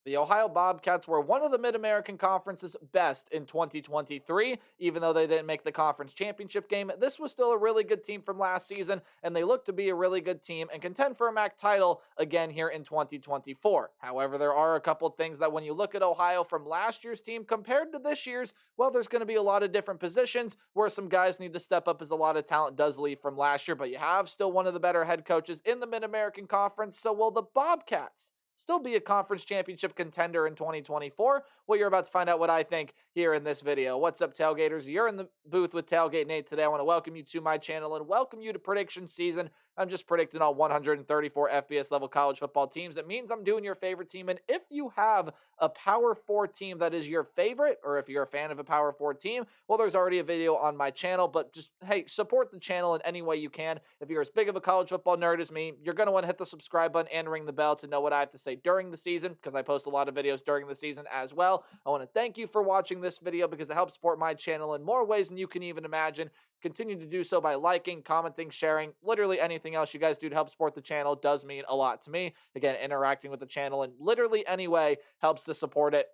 The Ohio Bobcats were one of the Mid-American Conference's best in 2023. Even though they didn't make the conference championship game, this was still a really good team from last season, and they look to be a really good team and contend for a MAC title again here in 2024. However, there are a couple of things that when you look at Ohio from last year's team compared to this year's, well, there's going to be a lot of different positions where some guys need to step up as a lot of talent does leave from last year, but you have still one of the better head coaches in the Mid-American Conference. So will the Bobcats still be a conference championship contender in 2024? Well, you're about to find out what I think here in this video. What's up, Tailgaters? You're in the booth with Tailgate Nate today. I want to welcome you to my channel and welcome you to prediction season. I'm just predicting all 134 FBS level college football teams. It means I'm doing your favorite team. And if you have a Power 4 team that is your favorite, or if you're a fan of a Power 4 team, well, there's already a video on my channel. But just, hey, support the channel in any way you can. If you're as big of a college football nerd as me, you're going to want to hit the subscribe button and ring the bell to know what I have to say during the season, because I post a lot of videos during the season as well. I want to thank you for watching this video because it helps support my channel in more ways than you can even imagine. Continue to do so by liking, commenting, sharing, literally anything else you guys do to help support the channel does mean a lot to me. Again, interacting with the channel in literally any way helps to support it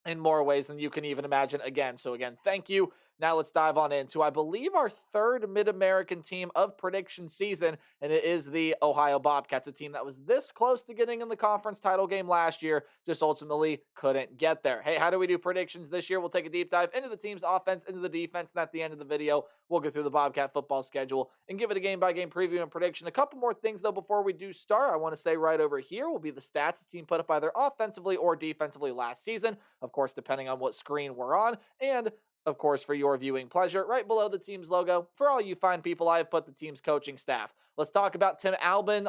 in more ways than you can even imagine. Again, thank you. Now let's dive on into, I believe, our third Mid-American team of prediction season, and it is the Ohio Bobcats, a team that was this close to getting in the conference title game last year, just ultimately couldn't get there. Hey, how do we do predictions this year? We'll take a deep dive into the team's offense, into the defense, and at the end of the video, we'll go through the Bobcat football schedule and give it a game-by-game preview and prediction. A couple more things, though, before we do start. I want to say right over here will be the stats the team put up either offensively or defensively last season, of course, depending on what screen we're on, and of course, for your viewing pleasure, right below the team's logo, for all you fine people, I've put the team's coaching staff. Let's talk about Tim Albin.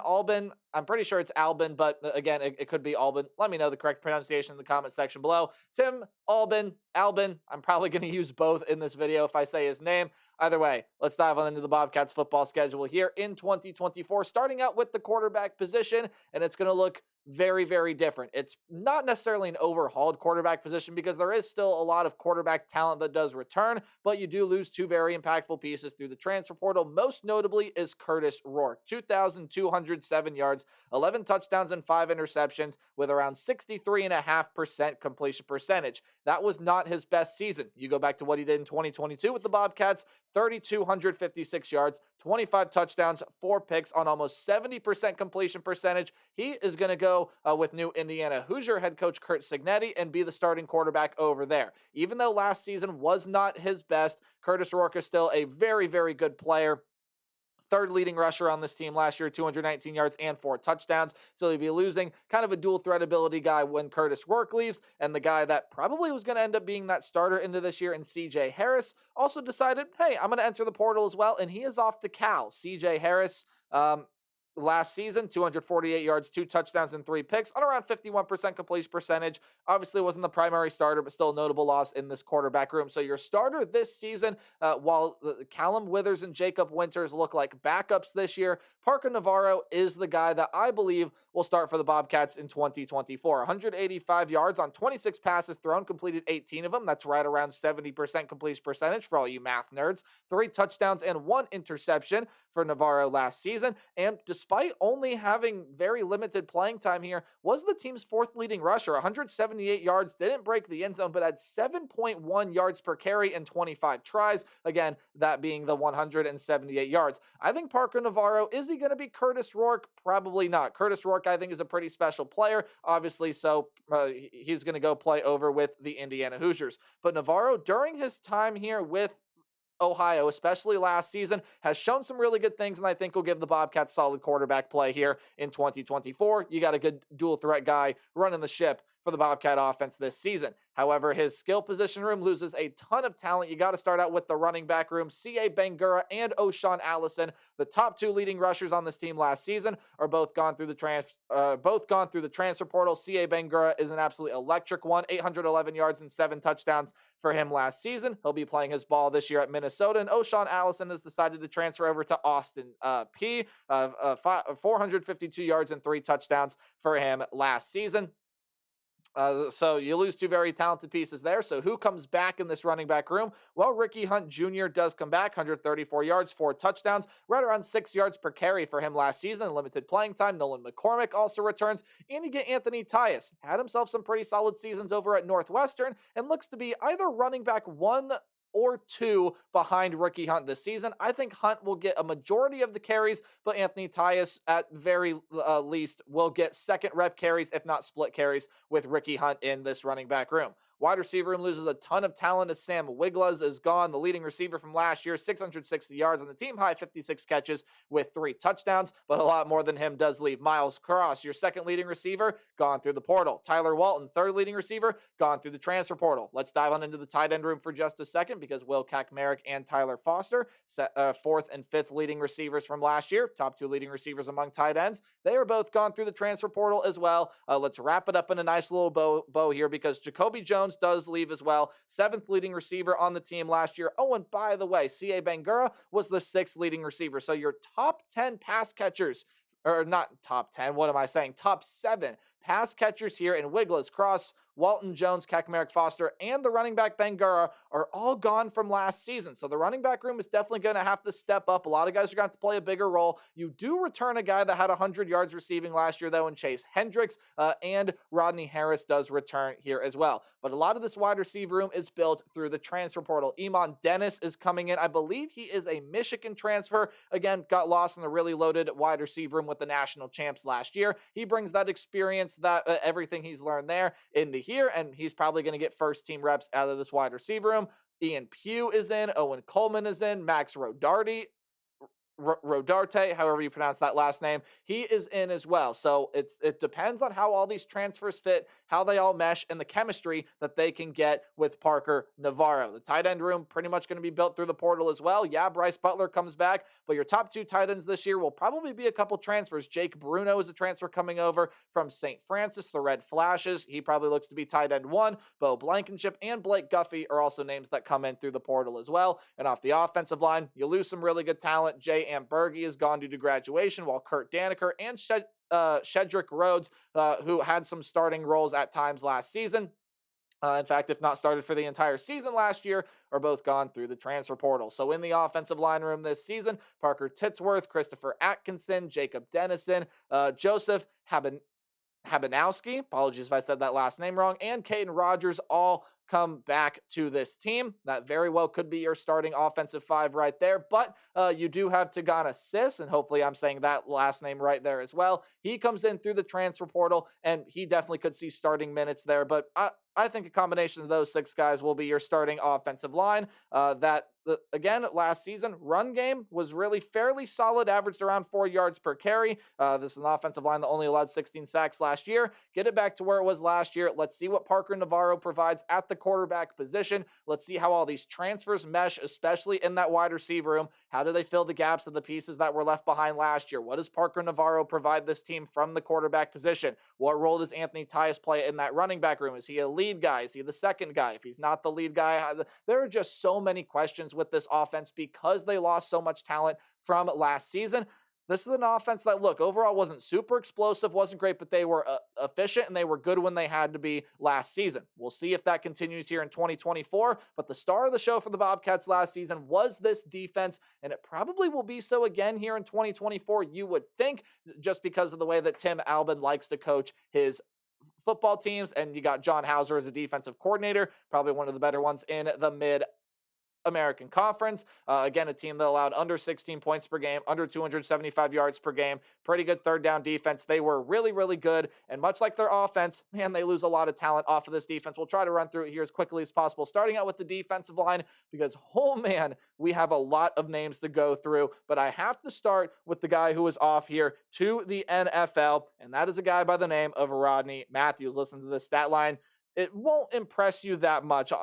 I'm pretty sure it's Albin, but again, it could be Albin. Let me know the correct pronunciation in the comment section below. Tim Albin. I'm probably going to use both in this video if I say his name. Either way, let's dive on into the Bobcats football schedule here in 2024, starting out with the quarterback position, and it's going to look very, very different. It's not necessarily an overhauled quarterback position because there is still a lot of quarterback talent that does return, but you do lose two very impactful pieces through the transfer portal. Most notably is Curtis Rourke, 2,207 yards, 11 touchdowns, and 5 interceptions with around 63.5% completion percentage. That was not his best season. You go back to what he did in 2022 with the Bobcats, 3,256 yards, 25 touchdowns, 4 picks on almost 70% completion percentage. He is going to go with new Indiana Hoosier head coach Curt Cignetti and be the starting quarterback over there. Even though last season was not his best, Curtis Rourke is still a very, very good player. Third leading rusher on this team last year, 219 yards and 4 touchdowns. So he'll be losing kind of a dual threat ability guy when Curtis Rourke leaves. And the guy that probably was going to end up being that starter into this year, and CJ Harris, also decided, hey, I'm going to enter the portal as well. And he is off to Cal. CJ Harris, last season, 248 yards, 2 touchdowns, and 3 picks on around 51% completion percentage. Obviously wasn't the primary starter, but still a notable loss in this quarterback room. So your starter this season, while Callum Withers and Jacob Winters look like backups this year, Parker Navarro is the guy that I believe will start for the Bobcats in 2024. 185 yards on 26 passes thrown, completed 18 of them. That's right around 70% completion percentage for all you math nerds. 3 touchdowns and 1 interception for Navarro last season. And despite only having very limited playing time here, was the team's 4th leading rusher. 178 yards, didn't break the end zone, but had 7.1 yards per carry and 25 tries. Again, that being the 178 yards. I think Parker Navarro, is he going to be Curtis Rourke? Probably not. Curtis Rourke, I think, is a pretty special player, obviously, so he's going to go play over with the Indiana Hoosiers. But Navarro, during his time here with Ohio, especially last season, has shown some really good things, and I think will give the Bobcats solid quarterback play here in 2024. You got a good dual threat guy running the ship for the Bobcat offense this season. However, his skill position room loses a ton of talent. You got to start out with the running back room. C.A. Bangura and O'Shawn Allison, the top 2 leading rushers on this team last season, are both gone through the transfer portal. C.A. Bangura is an absolutely electric one, 811 yards and 7 touchdowns for him last season. He'll be playing his ball this year at Minnesota, and O'Shawn Allison has decided to transfer over to Austin P. 452 yards and 3 touchdowns for him last season. So you lose two very talented pieces there. So who comes back in this running back room? Well, Ricky Hunt Jr. does come back, 134 yards, 4 touchdowns, right around 6 yards per carry for him last season. Limited playing time. Nolan McCormick also returns. And you get Anthony Tyus. Had himself some pretty solid seasons over at Northwestern and looks to be either running back one or two behind Ricky Hunt this season. I think Hunt will get a majority of the carries, but Anthony Tyus, at very least, will get second rep carries, if not split carries, with Ricky Hunt in this running back room. Wide receiver room loses a ton of talent as Sam Wiglas is gone, the leading receiver from last year, 660 yards on the team high, 56 catches with 3 touchdowns, but a lot more than him does leave. Miles Cross, your second leading receiver, gone through the portal. Tyler Walton, third leading receiver, gone through the transfer portal. Let's dive on into the tight end room for just a second because Will Kaczmarek and Tyler Foster, fourth and fifth leading receivers from last year, top two leading receivers among tight ends, they are both gone through the transfer portal as well. Let's wrap it up in a nice little bow here because Jacoby Jones does leave as well. Seventh leading receiver on the team last year. Oh, and by the way, C.A. Bangura was the sixth leading receiver. So your top 10 pass catchers, or not top 10, what am I saying? Top 7 pass catchers here in Wiglas, Cross, Walton, Jones, Kaczmarek, Foster, and the running back Bangura are all gone from last season. So the running back room is definitely going to have to step up. A lot of guys are going to have to play a bigger role. You do return a guy that had 100 yards receiving last year, though, in Chase Hendricks, and Rodney Harris does return here as well. But a lot of this wide receiver room is built through the transfer portal. Iman Dennis is coming in. I believe he is a Michigan transfer. Again, got lost in the really loaded wide receiver room with the national champs last year. He brings that experience, that everything he's learned there into here, and he's probably going to get first team reps out of this wide receiver room. Ian Pugh is in, Owen Coleman is in, Max Rodarte, however you pronounce that last name, he is in as well. So it depends on how all these transfers fit, how they all mesh, and the chemistry that they can get with Parker Navarro. The tight end room pretty much going to be built through the portal as well. Yeah, Bryce Butler comes back, but your top two tight ends this year will probably be a couple transfers. Jake Bruno is a transfer coming over from St. Francis, the Red Flashes. He probably looks to be tight end one. Bo Blankenship and Blake Guffey are also names that come in through the portal as well. And off the offensive line, you lose some really good talent. Ambergi is gone due to graduation, while Kurt Daniker and Shedrick Rhodes, who had some starting roles at times last season, in fact, if not started for the entire season last year, are both gone through the transfer portal. So in the offensive line room this season, Parker Titsworth, Christopher Atkinson, Jacob Dennison, Joseph Habanowski, apologies if I said that last name wrong, and Caden Rogers all come back to this team. That very well could be your starting offensive five right there, but you do have Tagana Sis, and hopefully I'm saying that last name right there as well. He comes in through the transfer portal, and he definitely could see starting minutes there, but I think a combination of those six guys will be your starting offensive line. Again, last season, run game was really fairly solid, averaged around 4 yards per carry. This is an offensive line that only allowed 16 sacks last year. Get it back to where it was last year. Let's see what Parker Navarro provides at the quarterback position. Let's see how all these transfers mesh, especially in that wide receiver room. How do they fill the gaps of the pieces that were left behind last year? What does Parker Navarro provide this team from the quarterback position? What role does Anthony Tyus play in that running back room? Is he a lead guy? Is he the second guy? If he's not the lead guy, there are just so many questions with this offense because they lost so much talent from last season. This is an offense that, look, overall wasn't super explosive, wasn't great, but they were efficient and they were good when they had to be last season. We'll see if that continues here in 2024, but the star of the show for the Bobcats last season was this defense, and it probably will be so again here in 2024, you would think, just because of the way that Tim Albin likes to coach his football teams, and you got John Hauser as a defensive coordinator, probably one of the better ones in the American Conference. Again, a team that allowed under 16 points per game, under 275 yards per game, pretty good third down defense. They were really, really good. And much like their offense, man, they lose a lot of talent off of this defense. We'll try to run through it here as quickly as possible, starting out with the defensive line, because, oh man, we have a lot of names to go through. But I have to start with the guy who is off here to the NFL, and that is a guy by the name of Rodney Matthews. Listen to this stat line. It won't impress you that much,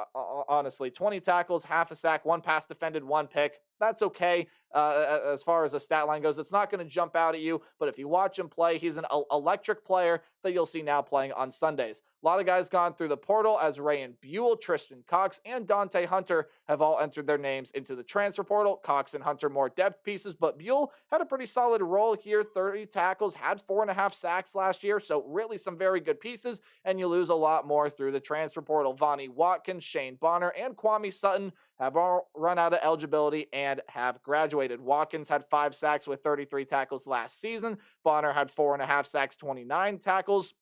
honestly. 20 tackles, half a sack, one pass defended, one pick. That's okay. As far as a stat line goes, it's not going to jump out at you, but if you watch him play, he's an electric player that you'll see now playing on Sundays. A lot of guys gone through the portal as Rayan Buell, Tristan Cox, and Dante Hunter have all entered their names into the transfer portal. Cox and Hunter more depth pieces, but Buell had a pretty solid role here, 30 tackles, had 4.5 sacks last year, so really some very good pieces, and you lose a lot more through the transfer portal. Vonnie Watkins, Shane Bonner, and Kwame Sutton have all run out of eligibility and have graduated. Watkins had 5 sacks with 33 tackles last season. Bonner had 4.5 sacks, 29 tackles.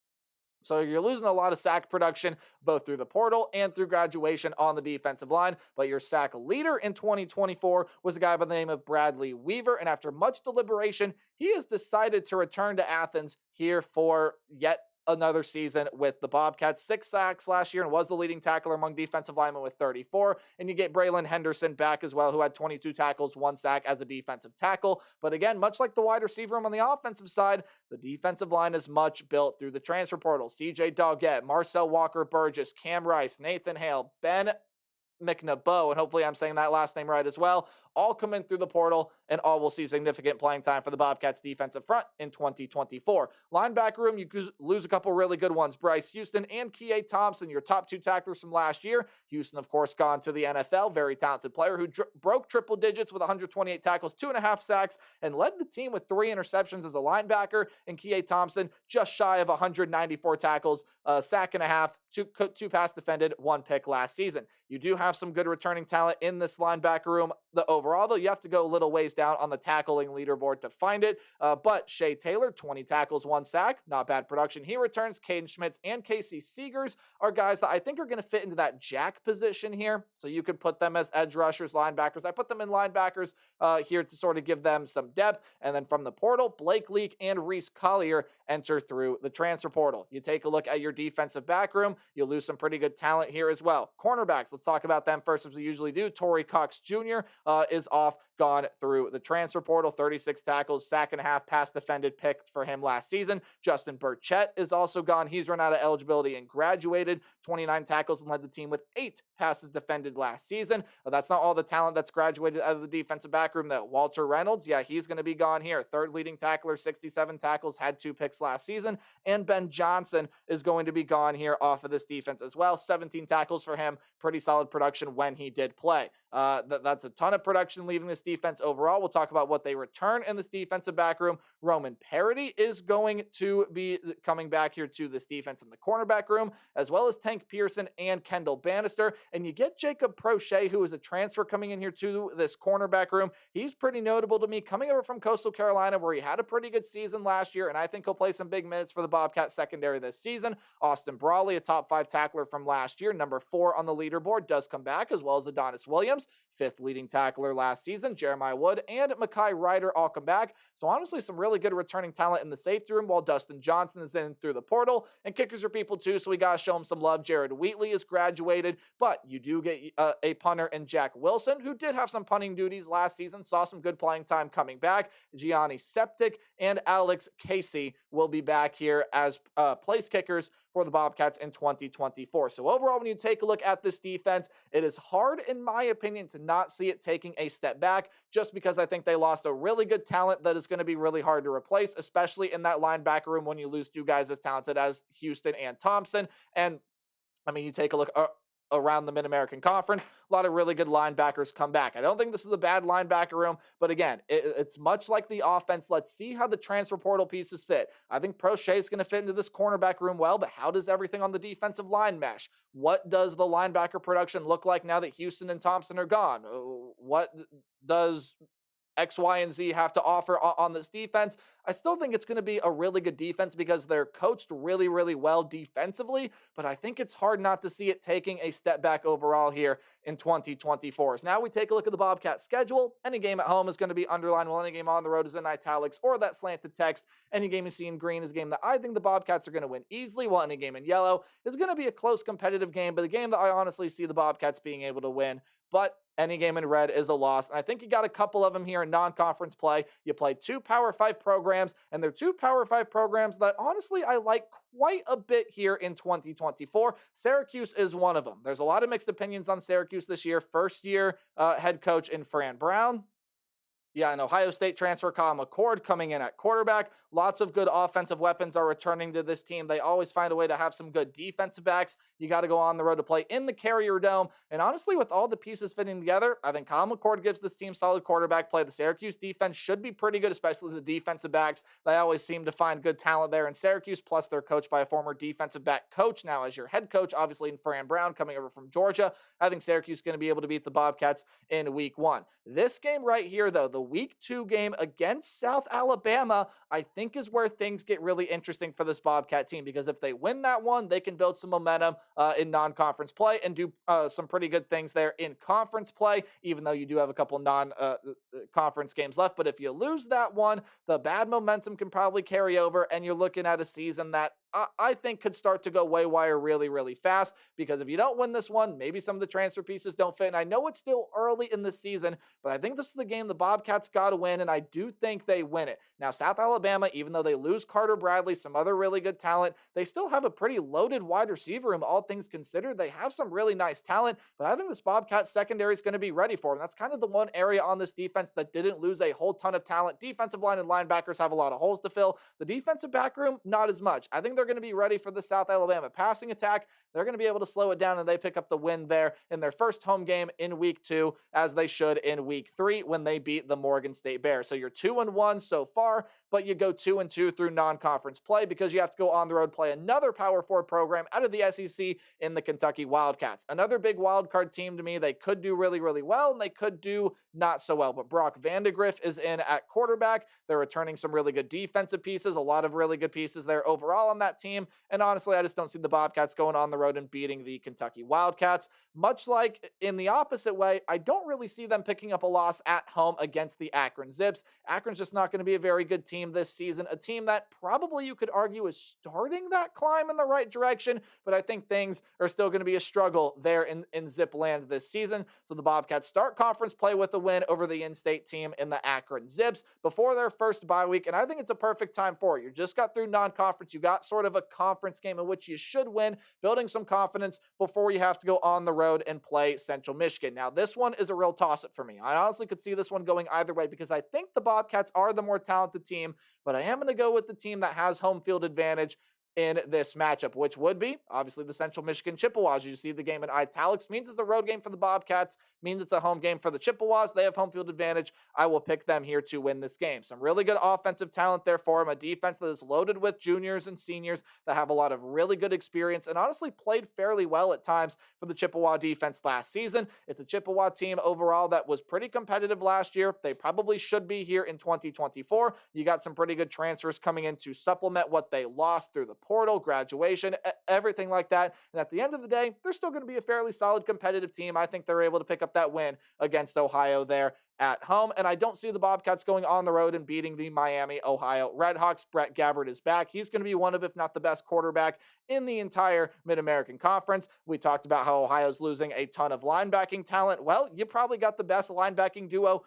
So you're losing a lot of sack production, both through the portal and through graduation on the defensive line. But your sack leader in 2024 was a guy by the name of Bradley Weaver. And after much deliberation, he has decided to return to Athens here for yet another season with the Bobcats. 6 sacks last year and was the leading tackler among defensive linemen with 34. And you get Braylon Henderson back as well, who had 22 tackles, 1 sack as a defensive tackle. But again, much like the wide receiver room on the offensive side, the defensive line is much built through the transfer portal. CJ Doggett, Marcel Walker-Burgess, Cam Rice, Nathan Hale, Ben McNabeau, and hopefully I'm saying that last name right as well, all come in through the portal, and all will see significant playing time for the Bobcats defensive front in 2024. Linebacker room, you lose a couple really good ones. Bryce Houston and Kie Thompson, your top 2 tacklers from last year. Houston, of course, gone to the NFL. Very talented player who broke triple digits with 128 tackles, 2.5 sacks, and led the team with 3 interceptions as a linebacker. And Kie Thompson, just shy of 194 tackles, a sack and a half, 2 pass defended, 1 pick last season. You do have some good returning talent in this linebacker room. Overall, though, you have to go a little ways down on the tackling leaderboard to find it. But Shea Taylor, 20 tackles, 1 sack. Not bad production. He returns. Caden Schmitz and Casey Seegers are guys that I think are going to fit into that jack position here. So you could put them as edge rushers, linebackers. I put them in linebackers here to sort of give them some depth. And then from the portal, Blake Leak and Reese Collier enter through the transfer portal. You take a look at your defensive back room. You'll lose some pretty good talent here as well. Cornerbacks, let's talk about them first as we usually do. Torrey Cox Jr. Is off, gone through the transfer portal. 36 tackles, sack and a half, pass defended pick for him last season. Justin Burchett is also gone. He's run out of eligibility and graduated. 29 tackles and led the team with 8 passes defended last season. That's not all the talent that's graduated out of the defensive back room, though. Walter Reynolds, yeah, he's going to be gone here. 3rd leading tackler, 67 tackles, had 2 picks last season. And Ben Johnson is going to be gone here off of this defense as well. 17 tackles for him. Pretty solid production when he did play. That's a ton of production leaving this defense overall. We'll talk about what they return in this defensive back room. Roman Parody is going to be coming back here to this defense in the cornerback room, as well as Tank Pearson and Kendall Bannister. And you get Jacob Prochet, who is a transfer coming in here to this cornerback room. He's pretty notable to me, coming over from Coastal Carolina, where he had a pretty good season last year, and I think he'll play some big minutes for the Bobcat secondary this season. Austin Brawley, a top 5 tackler from last year, number 4 on the leaderboard, does come back, as well as Adonis Williams, 5th leading tackler last season. Jeremiah Wood and Makai Ryder all come back. So honestly, some really good returning talent in the safety room, while Dustin Johnson is in through the portal. And kickers are people too, so we got to show them some love. Jared Wheatley is graduated, but you do get a punter in Jack Wilson, who did have some punting duties last season, saw some good playing time coming back. Gianni Septic and Alex Casey will be back here as place kickers for the Bobcats in 2024. So overall, when you take a look at this defense, it is hard, in my opinion, to not see it taking a step back, just because I think they lost a really good talent that is going to be really hard to replace, especially in that linebacker room when you lose 2 guys as talented as Houston and Thompson. And I mean, you take a look around the Mid-American Conference, a lot of really good linebackers come back. I don't think this is a bad linebacker room, but again, it's much like the offense. Let's see how the transfer portal pieces fit. I think Prochet is going to fit into this cornerback room well, but how does everything on the defensive line mesh? What does the linebacker production look like now that Houston and Thompson are gone? What does X, Y, and Z have to offer on this defense? I still think it's going to be a really good defense because they're coached really, really well defensively, but I think it's hard not to see it taking a step back overall here in 2024. So now we take a look at the Bobcats schedule. Any game at home is going to be underlined, while any game on the road is in italics or that slanted text. Any game you see in green is a game that I think the Bobcats are going to win easily, while any game in yellow is going to be a close competitive game, but a game that I honestly see the Bobcats being able to win. But any game in red is a loss. And I think you got a couple of them here in non-conference play. You play 2 Power 5 programs, and they're 2 Power 5 programs that honestly I like quite a bit here in 2024. Syracuse is one of them. There's a lot of mixed opinions on Syracuse this year. First year head coach in Fran Brown. Yeah, an Ohio State transfer, Kyle McCord, coming in at quarterback. Lots of good offensive weapons are returning to this team. They always find a way to have some good defensive backs. You got to go on the road to play in the Carrier Dome. And honestly, with all the pieces fitting together, I think Kyle McCord gives this team solid quarterback play. The Syracuse defense should be pretty good, especially the defensive backs. They always seem to find good talent there in Syracuse, plus they're coached by a former defensive back coach now as your head coach, obviously in Fran Brown, coming over from Georgia. I think Syracuse is going to be able to beat the Bobcats in week one. This game right here, though, the week two game against South Alabama, I think is where things get really interesting for this Bobcat team, because if they win that one, they can build some momentum in non-conference play and do some pretty good things there in conference play, even though you do have a couple non-conference games left. But if you lose that one, the bad momentum can probably carry over, and you're looking at a season that I think could start to go waywire really, really fast, because if you don't win this one, maybe some of the transfer pieces don't fit. And I know it's still early in the season, but I think this is the game the Bobcats got to win, and I do think they win it. Now, South Alabama, even though they lose Carter Bradley, some other really good talent, they still have a pretty loaded wide receiver room, all things considered. They have some really nice talent, but I think this Bobcat secondary is going to be ready for them. That's kind of the one area on this defense that didn't lose a whole ton of talent. Defensive line and linebackers have a lot of holes to fill. The defensive back room, not as much. I think they're going to be ready for the South Alabama passing attack. They're going to be able to slow it down, and they pick up the win there in their first home game in week two, as they should in week three when they beat the Morgan State Bears. So you're 2-1 so far, but you go 2-2 through non-conference play because you have to go on the road, play another Power 4 program out of the SEC in the Kentucky Wildcats. Another big wild card team to me. They could do really, really well, and they could do not so well. But Brock Vandegrift is in at quarterback. They're returning some really good defensive pieces, a lot of really good pieces there overall on that team. And honestly, I just don't see the Bobcats going on the road and beating the Kentucky Wildcats. Much like in the opposite way, I don't really see them picking up a loss at home against the Akron Zips. Akron's just not going to be a very good team this season, a team that probably you could argue is starting that climb in the right direction, but I think things are still going to be a struggle there in Zip land this season. So the Bobcats start conference play with a win over the in-state team in the Akron Zips before their first bye week, and I think it's a perfect time for it. You just got through non-conference. You got sort of a conference game in which you should win, building some confidence before you have to go on the road and play Central Michigan. Now, this one is a real toss-up for me. I honestly could see this one going either way because I think the Bobcats are the more talented team, but I am going to go with the team that has home field advantage in this matchup, which would be obviously the Central Michigan Chippewas. You see the game in italics, means it's a road game for the Bobcats, means it's a home game for the Chippewas. They have home field advantage. I will pick them here to win this game. Some really good offensive talent there for them, a defense that is loaded with juniors and seniors that have a lot of really good experience and honestly played fairly well at times for the Chippewa defense last season. It's a Chippewa team overall that was pretty competitive last year. They probably should be here in 2024. You got some pretty good transfers coming in to supplement what they lost through the portal, graduation, everything like that. And at the end of the day, they're still going to be a fairly solid competitive team. I think they're able to pick up that win against Ohio there at home. And I don't see the Bobcats going on the road and beating the Miami, Ohio Redhawks. Brett Gabbert is back. He's going to be one of, if not the best quarterback in the entire Mid-American Conference. We talked about how Ohio's losing a ton of linebacking talent. Well, you probably got the best linebacking duo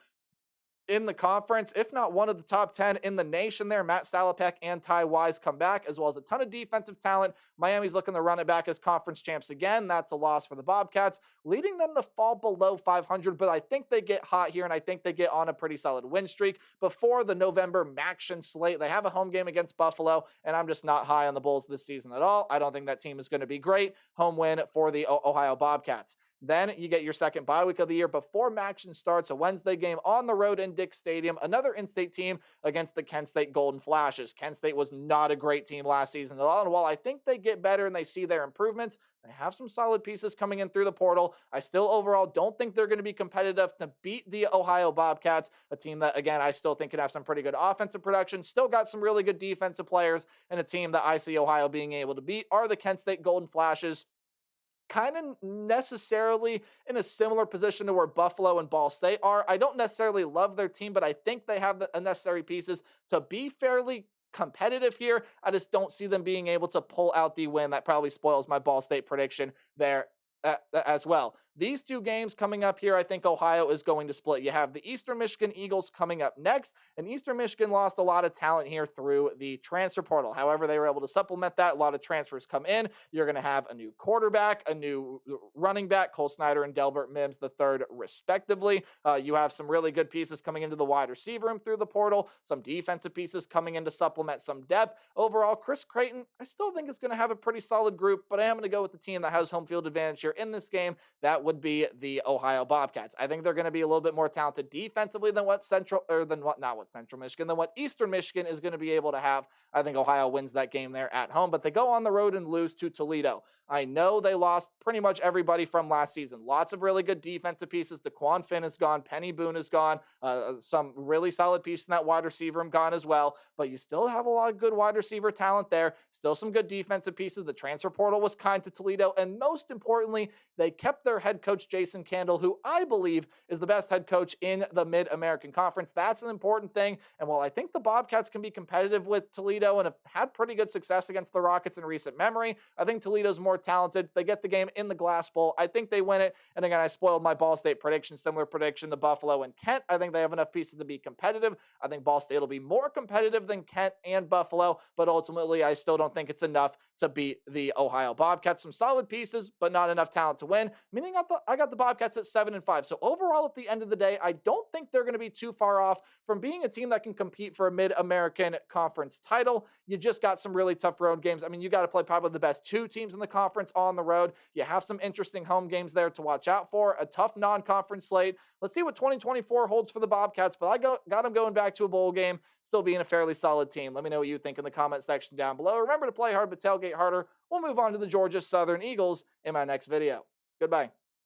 in the conference, if not one of the top 10 in the nation there. Matt Salopek and Ty Wise come back, as well as a ton of defensive talent. Miami's looking to run it back as conference champs again. That's a loss for the Bobcats, leading them to fall below 500, but I think they get hot here, and I think they get on a pretty solid win streak before the November MACtion slate. They have a home game against Buffalo, and I'm just not high on the Bulls this season at all. I don't think that team is going to be great. Home win for the Ohio Bobcats. Then you get your second bye week of the year before MACtion starts, a Wednesday game on the road in Dick Stadium, another in-state team against the Kent State Golden Flashes. Kent State was not a great team last season at all, and while I think they get better and they see their improvements, they have some solid pieces coming in through the portal. I still overall don't think they're going to be competitive to beat the Ohio Bobcats, a team that, again, I still think can have some pretty good offensive production, still got some really good defensive players, and a team that I see Ohio being able to beat are the Kent State Golden Flashes. Kind of necessarily in a similar position to where Buffalo and Ball State are. I don't necessarily love their team, but I think they have the necessary pieces to be fairly competitive here. I just don't see them being able to pull out the win. That probably spoils my Ball State prediction there as well. These two games coming up here, I think Ohio is going to split. You have the Eastern Michigan Eagles coming up next, and Eastern Michigan lost a lot of talent here through the transfer portal. However, they were able to supplement that. A lot of transfers come in. You're going to have a new quarterback, a new running back, Cole Snyder and Delbert Mims the third, respectively. You have some really good pieces coming into the wide receiver room through the portal, some defensive pieces coming in to supplement some depth. Overall, Chris Creighton, I still think is going to have a pretty solid group, but I am going to go with the team that has home field advantage here in this game. That would be the Ohio Bobcats. I think they're going to be a little bit more talented defensively than what Eastern Michigan is going to be able to have. I think Ohio wins that game there at home, but they go on the road and lose to Toledo. I know they lost pretty much everybody from last season. Lots of really good defensive pieces. DeQuan Finn is gone. Penny Boone is gone. Some really solid pieces in that wide receiver room gone as well. But you still have a lot of good wide receiver talent there. Still some good defensive pieces. The transfer portal was kind to Toledo. And most importantly, they kept their head coach, Jason Candle, who I believe is the best head coach in the Mid-American Conference. That's an important thing. And while I think the Bobcats can be competitive with Toledo and have had pretty good success against the Rockets in recent memory, I think Toledo's more talented. They get the game in the Glass Bowl. I think they win it. And again, I spoiled my Ball State prediction, similar prediction to Buffalo and Kent. I think they have enough pieces to be competitive. I think Ball State will be more competitive than Kent and Buffalo, but ultimately I still don't think it's enough to beat the Ohio Bobcats. Some solid pieces, but not enough talent to win. Meaning I got the Bobcats at 7-5. So overall, at the end of the day, I don't think they're going to be too far off from being a team that can compete for a Mid-American Conference title. You just got some really tough road games. I mean, you got to play probably the best two teams in the conference on the road. You have some interesting home games there to watch out for. A tough non-conference slate. Let's see what 2024 holds for the Bobcats, but got them going back to a bowl game, still being a fairly solid team. Let me know what you think in the comment section down below. Remember to play hard, but tailgate harder. We'll move on to the Georgia Southern Eagles in my next video. Goodbye.